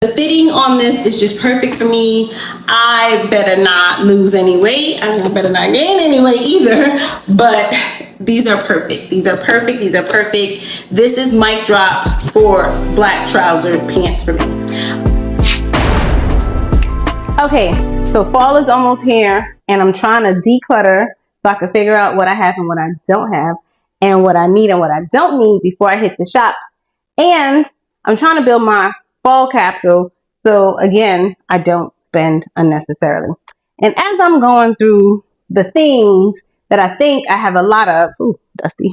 The fitting on this is just perfect for me. I better not lose any weight. I better not gain any weight either, but these are perfect. These are perfect. These are perfect. This is mic drop for black trouser pants for me. Okay, so fall is almost here and I'm trying to declutter so I can figure out what I have and what I don't have and what I need and what I don't need before I hit the shops. And I'm trying to build my fall capsule, so again, I don't spend unnecessarily. And as I'm going through the things that I think I have a lot of, ooh, dusty,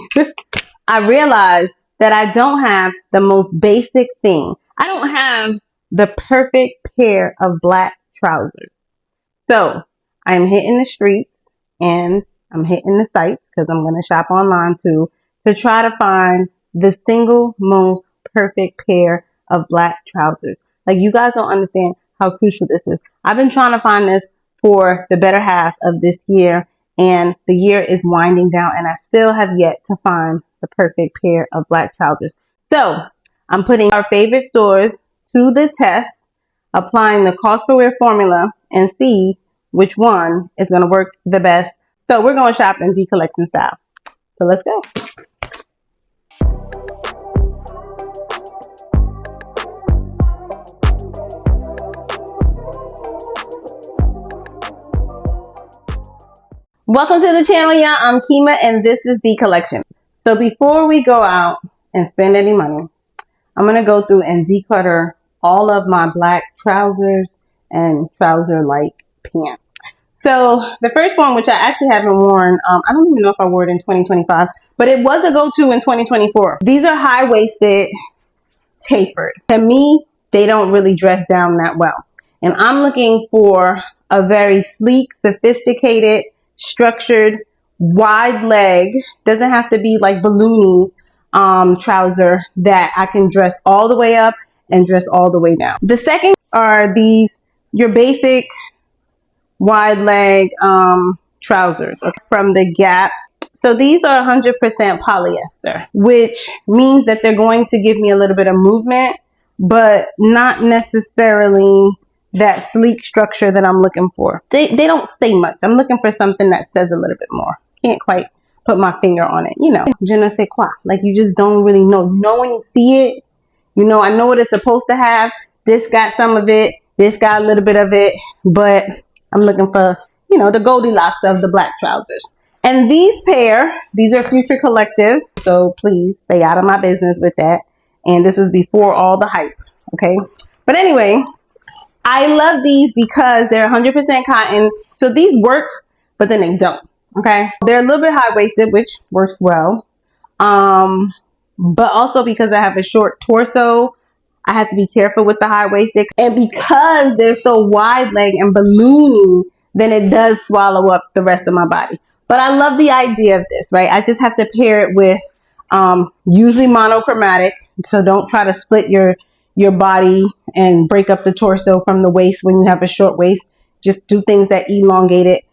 I realize that I don't have the most basic thing. I don't have the perfect pair of black trousers. So I'm hitting the streets and I'm hitting the sites because I'm going to shop online too to try to find the single most perfect pair of black trousers. Like, you guys don't understand how crucial this is. I've been trying to find this for the better half of this year, and the year is winding down and I still have yet to find the perfect pair of black trousers. So I'm putting our favorite stores to the test, applying the cost per wear formula and see which one is going to work the best. So we're going to shop in deCollection style. So let's go. Welcome to the channel, y'all. I'm Kima and this is deCollection. So before we go out and spend any money, I'm going to go through and declutter all of my black trousers and trouser-like pants. So the first one, which I actually haven't worn, I don't even know if I wore it in 2025, but it was a go-to in 2024. These are high-waisted, tapered. To me, they don't really dress down that well. And I'm looking for a very sleek, sophisticated, structured, wide leg, doesn't have to be like balloony trouser that I can dress all the way up and dress all the way down. The second are these, your basic wide leg trousers from the Gap. So these are 100% polyester, which means that they're going to give me a little bit of movement, but not necessarily that sleek structure that I'm looking for. They don't say much. I'm looking for something that says a little bit more. Can't quite put my finger on it. You know, je ne sais quoi. Like, you just don't really know. You know when you see it, you know, I know what it's supposed to have. This got some of it. This got a little bit of it. But I'm looking for, you know, the Goldilocks of the black trousers. And these pair, these are Future Collective. So please stay out of my business with that. And this was before all the hype. Okay. But anyway, I love these because they're 100% cotton. So these work, but then they don't. Okay. They're a little bit high-waisted, which works well. But also because I have a short torso, I have to be careful with the high-waisted. And because they're so wide leg and balloony, then it does swallow up the rest of my body. But I love the idea of this, right? I just have to pair it with usually monochromatic. So don't try to split your body and break up the torso from the waist when you have a short waist. Just do things that elongate it.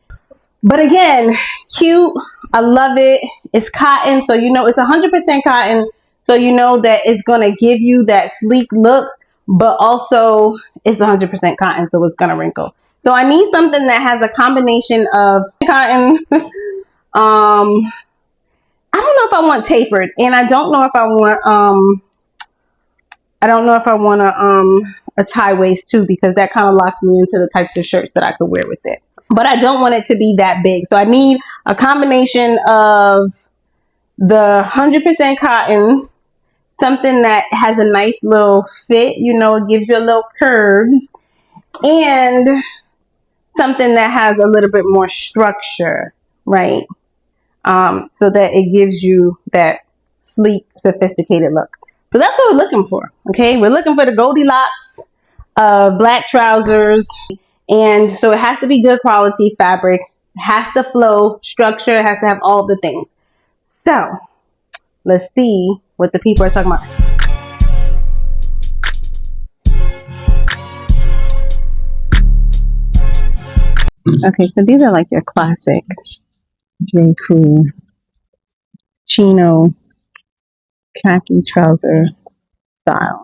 But again, cute. I love it. It's cotton, so you know it's 100% cotton. So you know that it's going to give you that sleek look, but also it's 100% cotton, so it's going to wrinkle. So I need something that has a combination of cotton. I don't know if I want tapered, and I don't know if I want a tie waist too, because that kind of locks me into the types of shirts that I could wear with it. But I don't want it to be that big. So I need a combination of the 100% cotton, something that has a nice little fit, you know, it gives you a little curves, and something that has a little bit more structure, right? So that it gives you that sleek, sophisticated look. So that's what we're looking for, okay? We're looking for the Goldilocks of black trousers. And so it has to be good quality fabric. It has to flow, structure. It has to have all the things. So let's see what the people are talking about. Okay, so these are like your classic J.Crew chino khaki trouser style.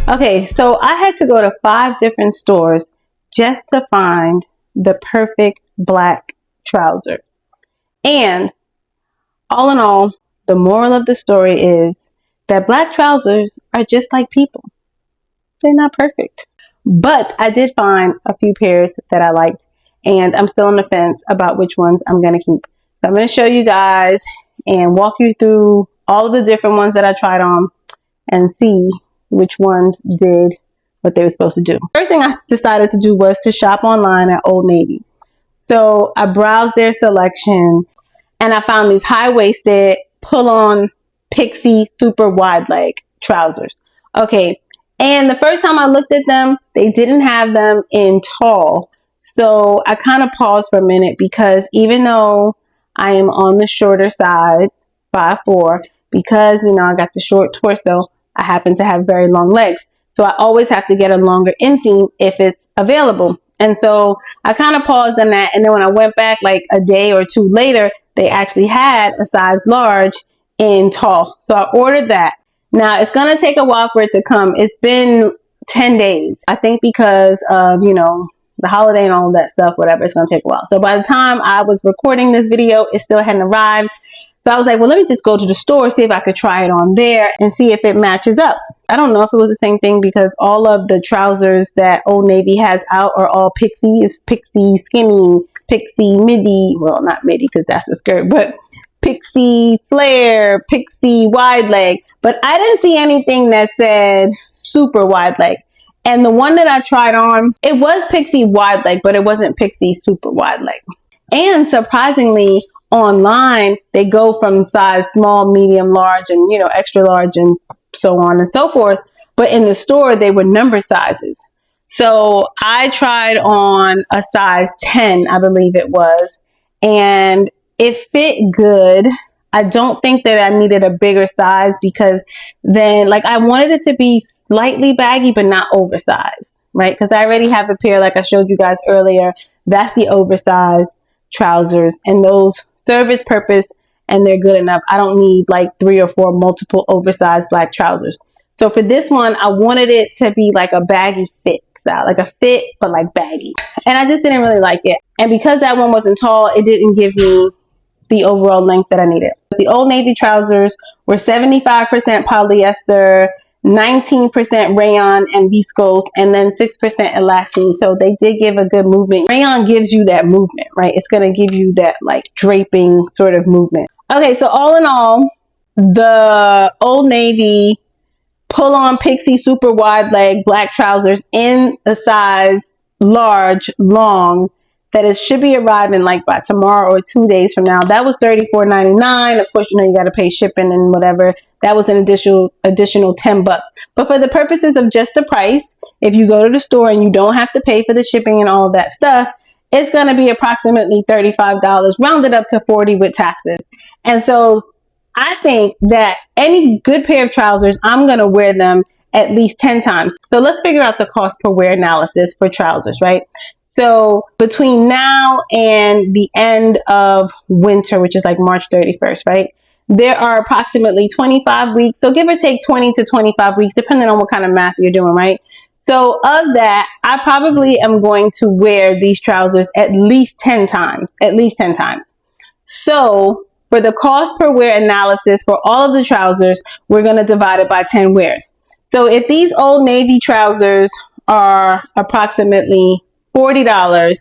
Okay, so I had to go to 5 different stores just to find the perfect black trouser. And all in all, the moral of the story is that black trousers are just like people. They're not perfect. But I did find a few pairs that I liked, and I'm still on the fence about which ones I'm going to keep. So I'm going to show you guys and walk you through all of the different ones that I tried on and see which ones did what they were supposed to do. First thing I decided to do was to shop online at Old Navy. So I browsed their selection and I found these high-waisted pull-on pixie super wide leg trousers. Okay, and the first time I looked at them, they didn't have them in tall. So I kind of paused for a minute because even though I am on the shorter side, 5'4", because, you know, I got the short torso, I happen to have very long legs. So I always have to get a longer inseam if it's available. And so I kind of paused on that. And then when I went back like a day or two later, they actually had a size large in tall. So I ordered that. Now it's going to take a while for it to come. It's been 10 days. I think because of, you know, the holiday and all of that stuff, whatever, it's going to take a while. So by the time I was recording this video, it still hadn't arrived. So I was like, well, let me just go to the store, see if I could try it on there and see if it matches up. I don't know if it was the same thing because all of the trousers that Old Navy has out are all pixie. It's pixie skinny, pixie midi. Well, not midi because that's a skirt, but pixie flare, pixie wide leg. But I didn't see anything that said super wide leg. And the one that I tried on, it was pixie wide leg, but it wasn't pixie super wide leg. And surprisingly, online, they go from size small, medium, large, and, you know, extra large, and so on and so forth. But in the store, they were number sizes. So I tried on a size 10, I believe it was, and it fit good. I don't think that I needed a bigger size because then, like, I wanted it to be slightly baggy, but not oversized, right? Because I already have a pair, like I showed you guys earlier. That's the oversized trousers, and those serve its purpose and they're good enough. I don't need like 3 or 4 multiple oversized black trousers. So for this one, I wanted it to be like a baggy fit style, like a fit, but like baggy. And I just didn't really like it. And because that one wasn't tall, it didn't give me the overall length that I needed. The Old Navy trousers were 75% polyester, 19% rayon and viscose, and then 6% elastane. So they did give a good movement. Rayon gives you that movement, right? It's going to give you that like draping sort of movement. Okay, so all in all, the Old Navy pull-on pixie super wide leg black trousers in a size large, long, that it should be arriving like by tomorrow or 2 days from now. That was $34.99. Of course, you know, you got to pay shipping and whatever. That was an additional $10. But for the purposes of just the price, if you go to the store and you don't have to pay for the shipping and all of that stuff, it's going to be approximately $35, rounded up to $40 with taxes. And so I think that any good pair of trousers, I'm going to wear them at least 10 times. So let's figure out the cost per wear analysis for trousers, right? So between now and the end of winter, which is like March 31st, right? There are approximately 25 weeks. So give or take 20 to 25 weeks, depending on what kind of math you're doing, right? So of that, I probably am going to wear these trousers at least 10 times, So for the cost per wear analysis for all of the trousers, we're going to divide it by 10 wears. So if these Old Navy trousers are approximately $40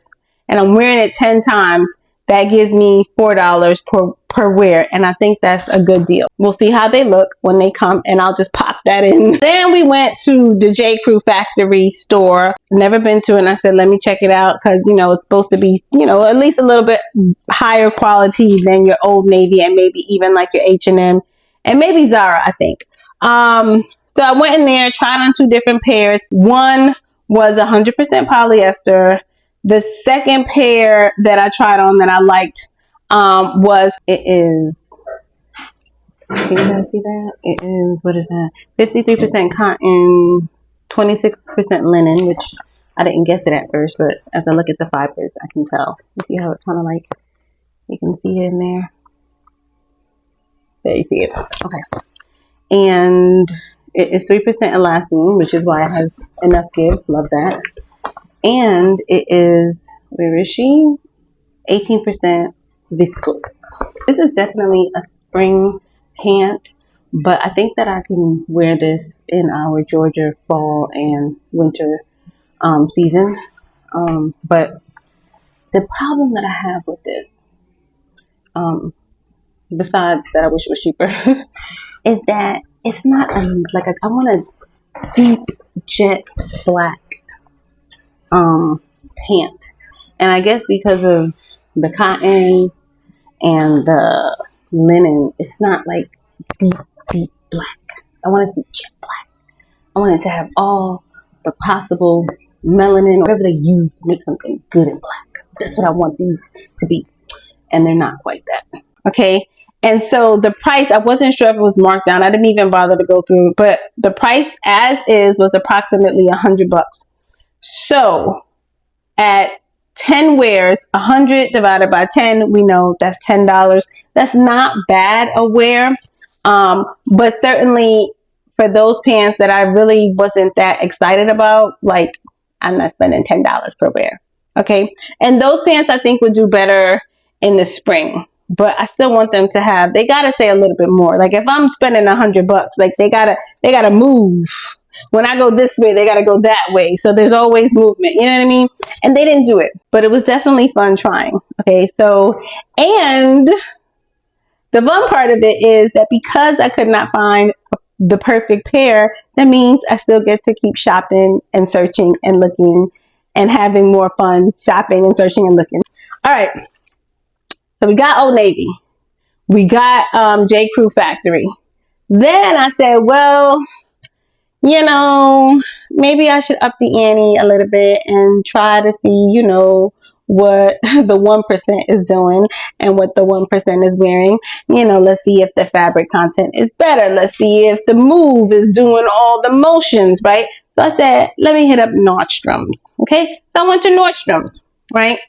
and I'm wearing it 10 times, that gives me $4 per wear. And I think that's a good deal. We'll see how they look when they come and I'll just pop that in. Then we went to the J.Crew Factory store. Never been to it. And I said, let me check it out. Cause you know, it's supposed to be, you know, at least a little bit higher quality than your Old Navy and maybe even like your H&M and maybe Zara, I think. So I went in there, tried on 2 different pairs. One was 100% polyester. The second pair that I tried on that I liked can you guys see that? It is, what is that? 53% cotton, 26% linen, which I didn't guess it at first, but as I look at the fibers, I can tell. You see how it kind of like, you can see it in there. There, you see it. Okay. And It is 3% elastane, which is why it has enough give. Love that. And it is, where is she? 18% viscose. This is definitely a spring pant, but I think that I can wear this in our Georgia fall and winter season. But the problem that I have with this, besides that I wish it was cheaper, is that it's not like I want a deep jet black pant. And I guess because of the cotton and the linen, it's not like deep black. I want it to be jet black. I want it to have all the possible melanin or whatever they use to make something good in black. That's what I want these to be. And they're not quite that. Okay. And so the price, I wasn't sure if it was marked down. I didn't even bother to go through it, but the price as is was approximately $100. So at 10 wears, 100 divided by 10, we know that's $10. That's not bad a wear. But certainly for those pants that I really wasn't that excited about, like I'm not spending $10 per wear. Okay. And those pants I think would do better in the spring, but I still want them to have, they got to say a little bit more. Like if I'm spending $100, like they gotta move. When I go this way, they got to go that way. So there's always movement. You know what I mean? And they didn't do it, but it was definitely fun trying. Okay. So, and the fun part of it is that because I could not find the perfect pair, that means I still get to keep shopping and searching and looking and having more fun shopping and searching and looking. All right. So we got Old Navy. We got J.Crew Factory. Then I said, well, you know, maybe I should up the ante a little bit and try to see, you know, what the 1% is doing and what the 1% is wearing. You know, let's see if the fabric content is better. Let's see if the move is doing all the motions, right? So I said, let me hit up Nordstrom. Okay. So I went to Nordstrom's, right?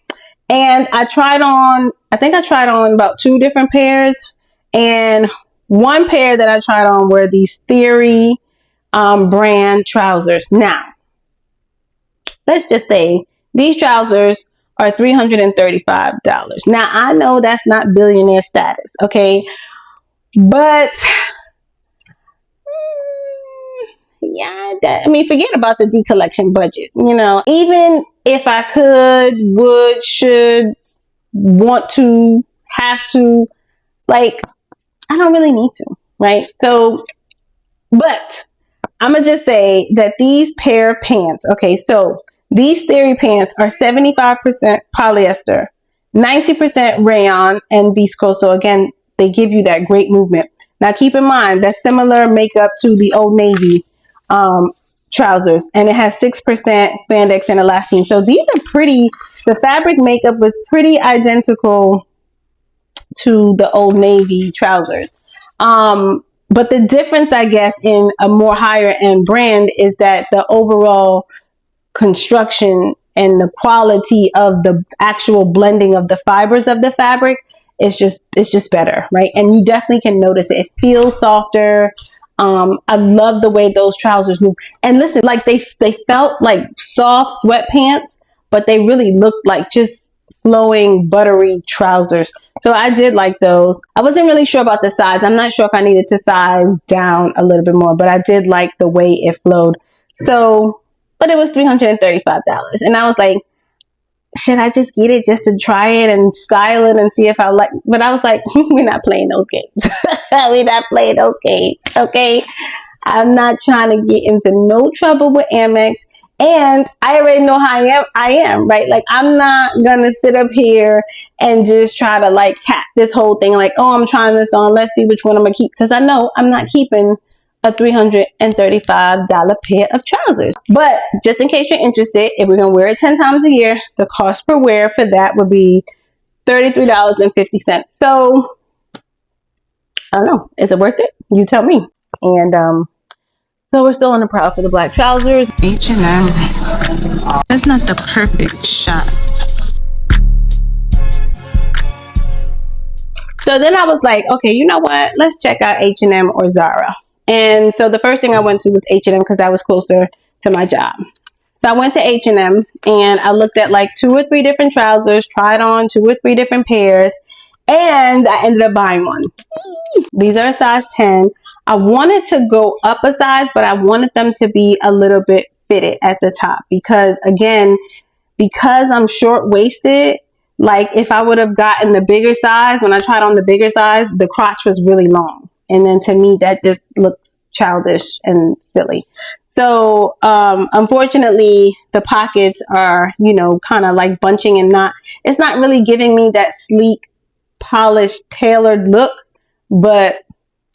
And I tried on, I think I tried on about 2 different pairs. And one pair that I tried on were these Theory brand trousers. Now, let's just say these trousers are $335. Now, I know that's not billionaire status, okay? But, yeah, I mean, forget about the deCollection budget, you know. Even if I could, would, should, want to, have to, like, I don't really need to, right? So, but I'm going to just say that these pair of pants, okay, so these Theory pants are 75% polyester, 90% rayon and viscose. So again, they give you that great movement. Now keep in mind that's similar makeup to the Old Navy trousers, and it has 6% spandex and elastane. So these are pretty, the fabric makeup was pretty identical to the Old Navy trousers. But the difference, I guess, in a more higher end brand is that the overall construction and the quality of the actual blending of the fibers of the fabric is just better, right? And you definitely can notice it. It feels softer. I love the way those trousers move. And listen, like they felt like soft sweatpants, but they really looked like just flowing buttery trousers. So I did like those. I wasn't really sure about the size. I'm not sure if I needed to size down a little bit more, but I did like the way it flowed. So, but it was $335. And I was like, should I just get it just to try it and style it and see if I like, but I was like, we're not playing those games. We're not playing those games. Okay. I'm not trying to get into no trouble with Amex. And I already know how I am, right? Like, I'm not going to sit up here and just try to like cap this whole thing. Like, oh, I'm trying this on. Let's see which one I'm going to keep. Because I know I'm not keeping a $335 pair of trousers. But just in case you're interested, if we're going to wear it 10 times a year, the cost per wear for that would be $33.50. So, I don't know. Is it worth it? You tell me. And, so we're still on the prowl for the black trousers. H&M. That's not the perfect shot. So then I was like, okay, you know what? Let's check out H&M or Zara. And so the first thing I went to was H&M because that was closer to my job. So I went to H&M and I looked at like 2 or 3 different trousers, tried on 2 or 3 different pairs, and I ended up buying one. These are a size 10. I wanted to go up a size, but I wanted them to be a little bit fitted at the top because, again, because I'm short-waisted, like if I would have gotten the bigger size, when I tried on the bigger size, the crotch was really long. And then to me, that just looks childish and silly. So, unfortunately, the pockets are, you know, kind of like bunching and it's not really giving me that sleek, polished, tailored look, but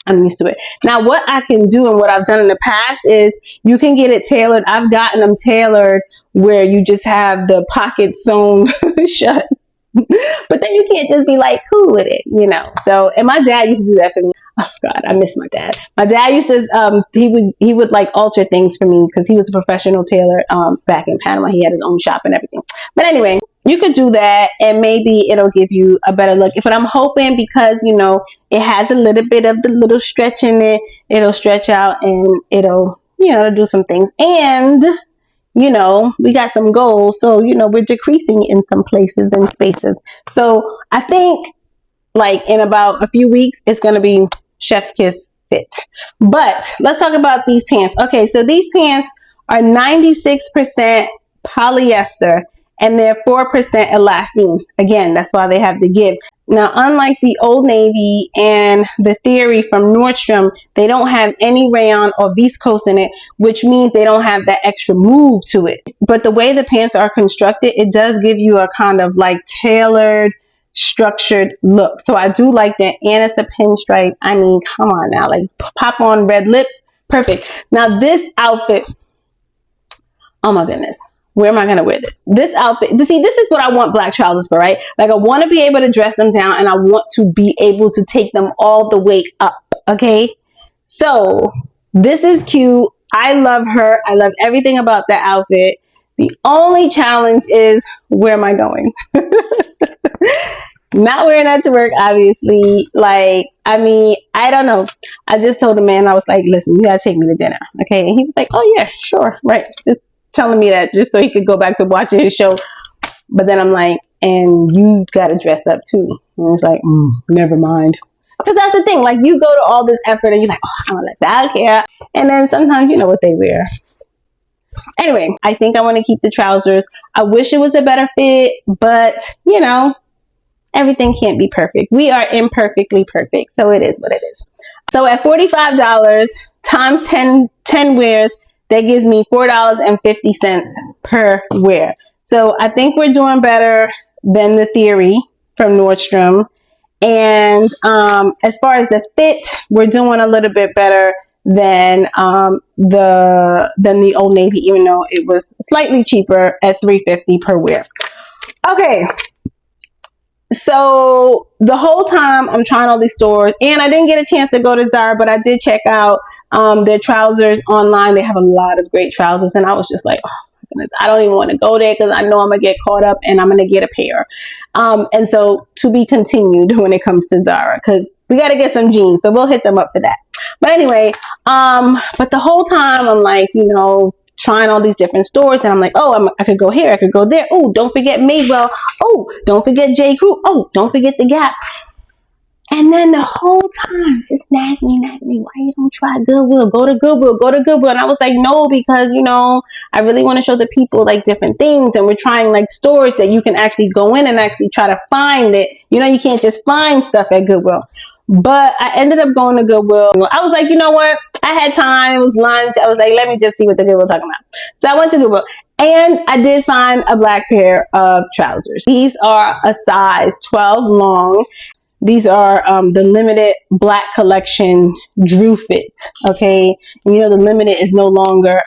I'm used to it. Now, what I can do and what I've done in the past is you can get it tailored. I've gotten them tailored where you just have the pockets sewn shut. But then you can't just be like cool with it, you know. So, and my dad used to do that for me. Oh God, I miss my dad. My dad used to he would like alter things for me because he was a professional tailor back in Panama. He had his own shop and everything. But anyway, you could do that and maybe it'll give you a better look. But I'm hoping because, you know, it has a little bit of the little stretch in it, it'll stretch out and it'll, you know, do some things. And you know, we got some goals. So, you know, we're decreasing in some places and spaces. So I think like in about a few weeks, it's going to be chef's kiss fit. But let's talk about these pants. Okay. So these pants are 96% polyester and they're 4% elastane. Again, that's why they have the give. Now, unlike the Old Navy and the Theory from Nordstrom, they don't have any rayon or viscose in it, which means they don't have that extra move to it. But the way the pants are constructed, it does give you a kind of like tailored, structured look. So I do like that. And it's a pinstripe. I mean, come on now, like pop on red lips. Perfect. Now this outfit, oh my goodness. Where am I going to wear this? This outfit, see, this is what I want black trousers for, right? Like I want to be able to dress them down and I want to be able to take them all the way up, okay? So this is cute. I love her. I love everything about that outfit. The only challenge is where am I going? Not wearing that to work, obviously. Like, I mean, I don't know. I just told the man, I was like, listen, you got to take me to dinner, okay? And he was like, oh yeah, sure, right. Just telling me that just so he could go back to watching his show. But then I'm like, and you gotta dress up too. And it's like, never mind. Because that's the thing, like you go to all this effort and you're like, oh, I don't let that care. And then sometimes you know what they wear. Anyway, I think I want to keep the trousers. I wish it was a better fit, but you know, everything can't be perfect. We are imperfectly perfect. So it is what it is. So at $45 times 10 wears, that gives me $4.50 per wear. So I think we're doing better than the Theory from Nordstrom. And as far as the fit, we're doing a little bit better than the Old Navy, even though it was slightly cheaper at $3.50 per wear. Okay. So the whole time I'm trying all these stores and I didn't get a chance to go to Zara, but I did check out their trousers online. They have a lot of great trousers and I was just like, oh my goodness, I don't even want to go there because I know I'm going to get caught up and I'm going to get a pair. And so to be continued when it comes to Zara because we got to get some jeans. So we'll hit them up for that. But anyway, but the whole time I'm like, you know, trying all these different stores and I'm like, oh, I could go here, I could go there. Oh, don't forget Madewell. Oh, don't forget J.Crew. Oh, don't forget the Gap. And then the whole time it's just nag me. Why you don't try Goodwill? Go to Goodwill. And I was like, no, because you know, I really want to show the people like different things. And we're trying like stores that you can actually go in and actually try to find it. You know, you can't just find stuff at Goodwill. But I ended up going to Goodwill. I was like, you know what? I had time. It was lunch. I was like, let me just see what the Goodwill talking about. So I went to Goodwill and I did find a black pair of trousers. These are a size 12 long. These are the limited black collection Drew fit. Okay. And you know, the limited is no longer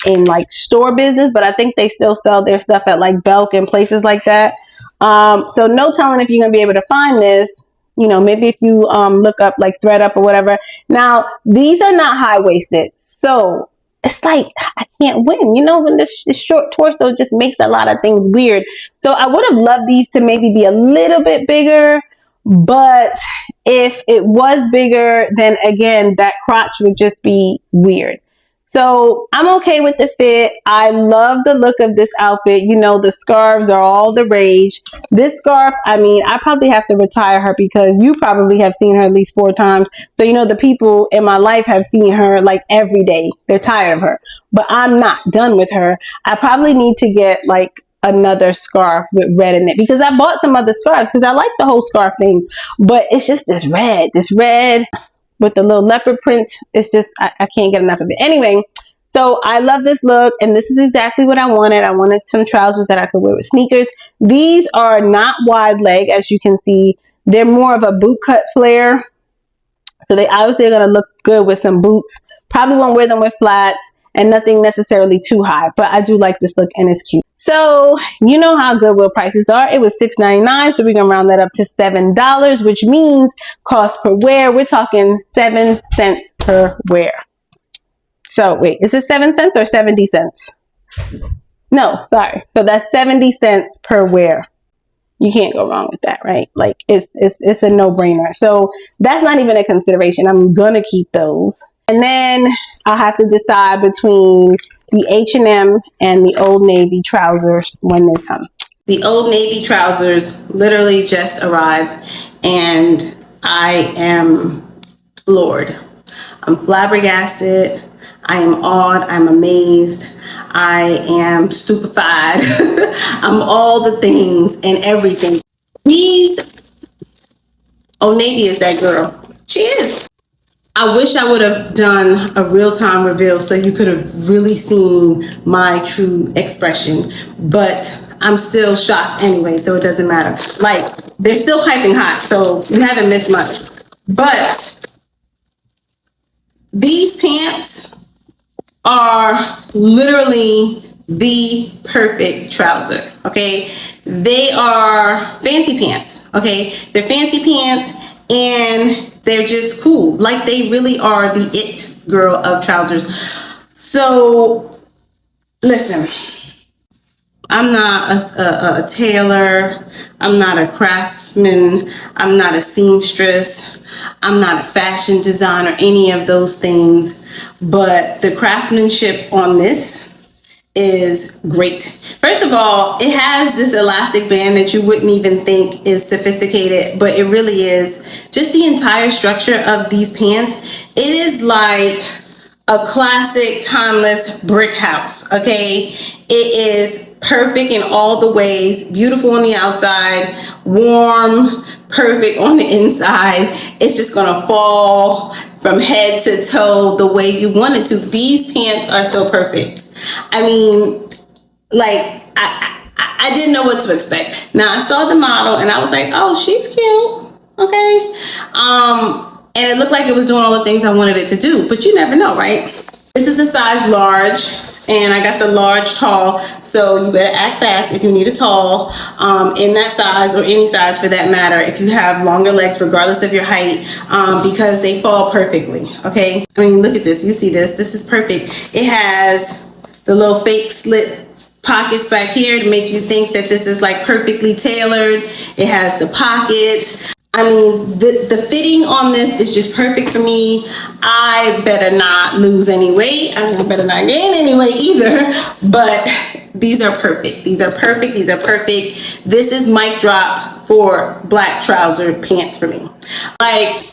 in like store business, but I think they still sell their stuff at like Belk and places like that. So no telling if you're going to be able to find this. You know, maybe if you look up like ThreadUp or whatever. Now, these are not high-waisted. So it's like, I can't win. You know, when this short torso just makes a lot of things weird. So I would have loved these to maybe be a little bit bigger. But if it was bigger, then again, that crotch would just be weird. So I'm okay with the fit. I love the look of this outfit. You know, the scarves are all the rage. This scarf, I mean, I probably have to retire her because you probably have seen her at least 4 times. So, you know, the people in my life have seen her like every day. They're tired of her. But I'm not done with her. I probably need to get like another scarf with red in it because I bought some other scarves because I like the whole scarf thing. But it's just this red with the little leopard print. It's just, I can't get enough of it. Anyway, so I love this look, and this is exactly what I wanted. I wanted some trousers that I could wear with sneakers. These are not wide leg, as you can see. They're more of a boot cut flare. So they obviously are going to look good with some boots. Probably won't wear them with flats and nothing necessarily too high. But I do like this look, and it's cute. So, you know how Goodwill prices are. It was $6.99, so we're going to round that up to $7, which means cost per wear. We're talking 7 cents per wear. So, wait, is it 7 cents or 70 cents? No, sorry. So that's 70 cents per wear. You can't go wrong with that, right? Like, it's a no-brainer. So that's not even a consideration. I'm going to keep those. And then I'll have to decide between the H&M and the Old Navy trousers when they come. The Old Navy trousers literally just arrived, and I am floored. I'm flabbergasted. I am awed. I'm amazed. I am stupefied. I'm all the things and everything. These Old Navy is that girl. She is. I wish I would have done a real-time reveal so you could have really seen my true expression, but I'm still shocked anyway, so it doesn't matter. Like, they're still piping hot, so you haven't missed much. But these pants are literally the perfect trouser, okay? They are fancy pants, okay? They're fancy pants, and they're just cool. Like, they really are the it girl of trousers. So, listen, I'm not a tailor. I'm not a craftsman. I'm not a seamstress. I'm not a fashion designer, any of those things. But the craftsmanship on this is great. First of all, it has this elastic band that you wouldn't even think is sophisticated, but it really is. Just the entire structure of these pants, it is like a classic, timeless brick house, okay? It is perfect in all the ways, beautiful on the outside, warm, perfect on the inside. It's just gonna fall from head to toe the way you want it to. These pants are so perfect. I mean, like, I didn't know what to expect. Now, I saw the model and I was like, oh, she's cute, okay? And it looked like it was doing all the things I wanted it to do, but you never know, right? This is a size large, and I got the large tall, so you better act fast if you need a tall in that size, or any size for that matter, if you have longer legs, regardless of your height, because they fall perfectly, okay? I mean, look at this. You see this. This is perfect. It has the little fake slit pockets back here to make you think that this is like perfectly tailored. It has the pockets. I mean, the fitting on this is just perfect for me. I better not lose any weight. I better not gain any weight either. But these are perfect. These are perfect. These are perfect. This is mic drop for black trouser pants for me. Like,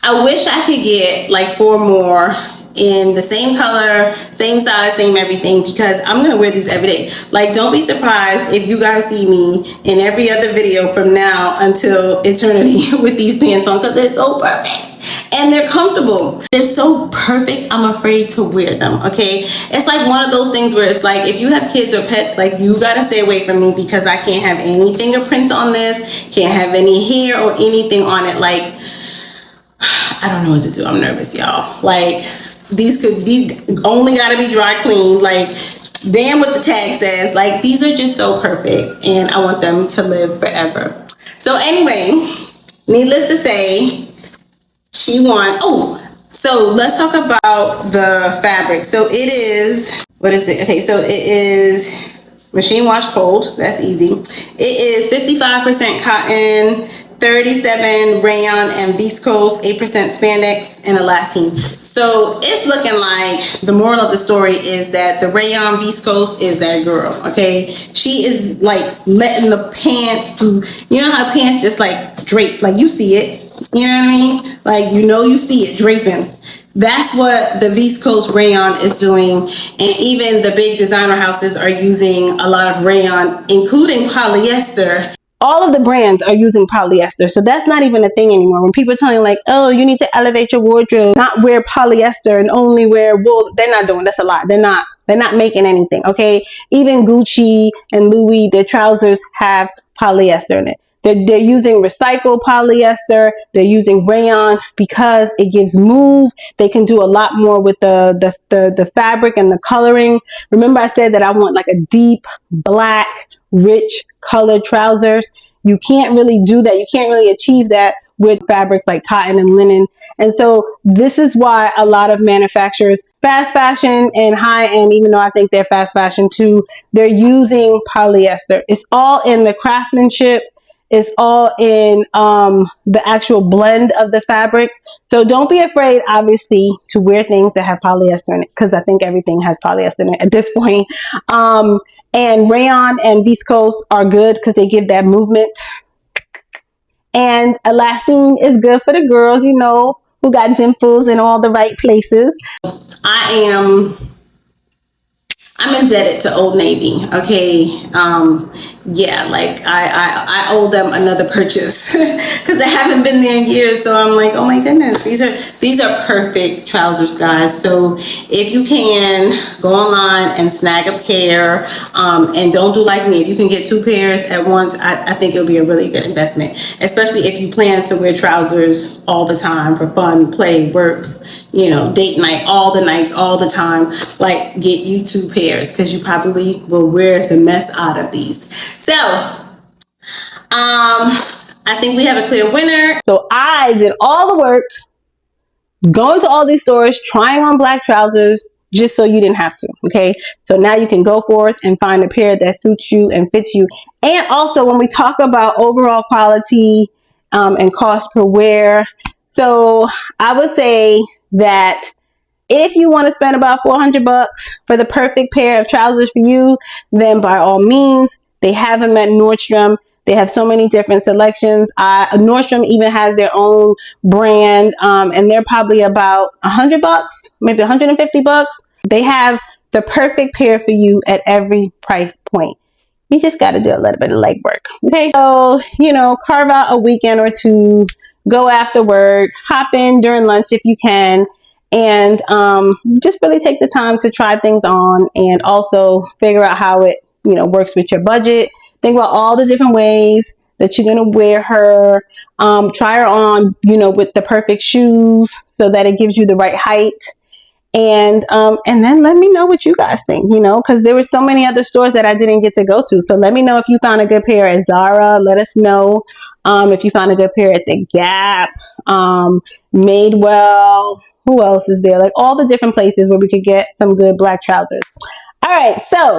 I wish I could get like 4 more in the same color, same size, same everything, because I'm gonna wear these every day. Like, don't be surprised if you guys see me in every other video from now until eternity with these pants on, because they're so perfect and they're comfortable. They're so perfect, I'm afraid to wear them, okay? It's like one of those things where it's like, if you have kids or pets, like, you gotta stay away from me because I can't have any fingerprints on this, can't have any hair or anything on it. Like, I don't know what to do. I'm nervous, y'all. Like, these only gotta be dry cleaned. Like, damn what the tag says. Like, these are just so perfect, and I want them to live forever. So anyway, needless to say, she won. Oh, so let's talk about the fabric. So it is, what is it? Okay, so it is machine wash cold. That's easy. It is 55% cotton, 37 rayon and viscose, 8% spandex, and elastin. So it's looking like the moral of the story is that the rayon viscose is that girl, okay? She is like letting the pants do, you know how pants just like drape, like you see it, you know what I mean? Like, you know, you see it draping. That's what the viscose rayon is doing. And even the big designer houses are using a lot of rayon, including polyester. All of the brands are using polyester, so that's not even a thing anymore. When people are telling you like, oh, you need to elevate your wardrobe, not wear polyester and only wear wool, they're not doing, that's a lot. They're not making anything, okay? Even Gucci and Louis, their trousers have polyester in it. They're using recycled polyester. They're using rayon because it gives move. They can do a lot more with the fabric and the coloring. Remember I said that I want like a deep black, rich colored trousers. You can't really do that. You can't really achieve that with fabrics like cotton and linen. And so this is why a lot of manufacturers, fast fashion and high end, even though I think they're fast fashion too, they're using polyester. It's all in the craftsmanship. It's all in the actual blend of the fabric. So don't be afraid, obviously, to wear things that have polyester in it, because I think everything has polyester in it at this point. And rayon and viscose are good because they give that movement. And elastin is good for the girls, you know, who got dimples in all the right places. I'm indebted to Old Navy, okay? Yeah, like I owe them another purchase because I haven't been there in years. So I'm like, oh my goodness, these are perfect trousers, guys. So if you can, go online and snag a pair, and don't do like me. If you can get 2 pairs at once, I think it'll be a really good investment, especially if you plan to wear trousers all the time for fun, play, work, you know, date night, all the nights, all the time. Like, get you 2 pairs because you probably will wear the mess out of these. So, I think we have a clear winner. So I did all the work, going to all these stores, trying on black trousers, just so you didn't have to, okay? So now you can go forth and find a pair that suits you and fits you. And also, when we talk about overall quality and cost per wear, so I would say that if you want to spend about $400 for the perfect pair of trousers for you, then by all means, they have them at Nordstrom. They have so many different selections. Nordstrom even has their own brand, and they're probably about $100, maybe $150. They have the perfect pair for you at every price point. You just got to do a little bit of legwork, okay? So, you know, carve out a weekend or two, go after work, hop in during lunch if you can, and just really take the time to try things on and also figure out how it, you know, works with your budget. Think about all the different ways that you're going to wear her. Try her on, you know, with the perfect shoes so that it gives you the right height. And then let me know what you guys think, you know, because there were so many other stores that I didn't get to go to. So let me know if you found a good pair at Zara. Let us know if you found a good pair at the Gap, Madewell. Who else is there? Like all the different places where we could get some good black trousers. All right, so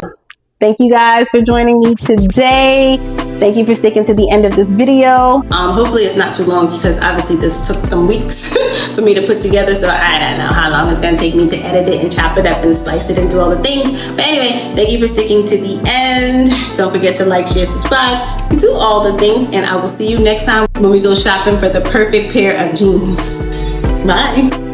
thank you guys for joining me today. Thank you for sticking to the end of this video. Hopefully it's not too long because obviously this took some weeks for me to put together. So I don't know how long it's gonna take me to edit it and chop it up and slice it and do all the things. But anyway, thank you for sticking to the end. Don't forget to like, share, subscribe, do all the things. And I will see you next time when we go shopping for the perfect pair of jeans. Bye.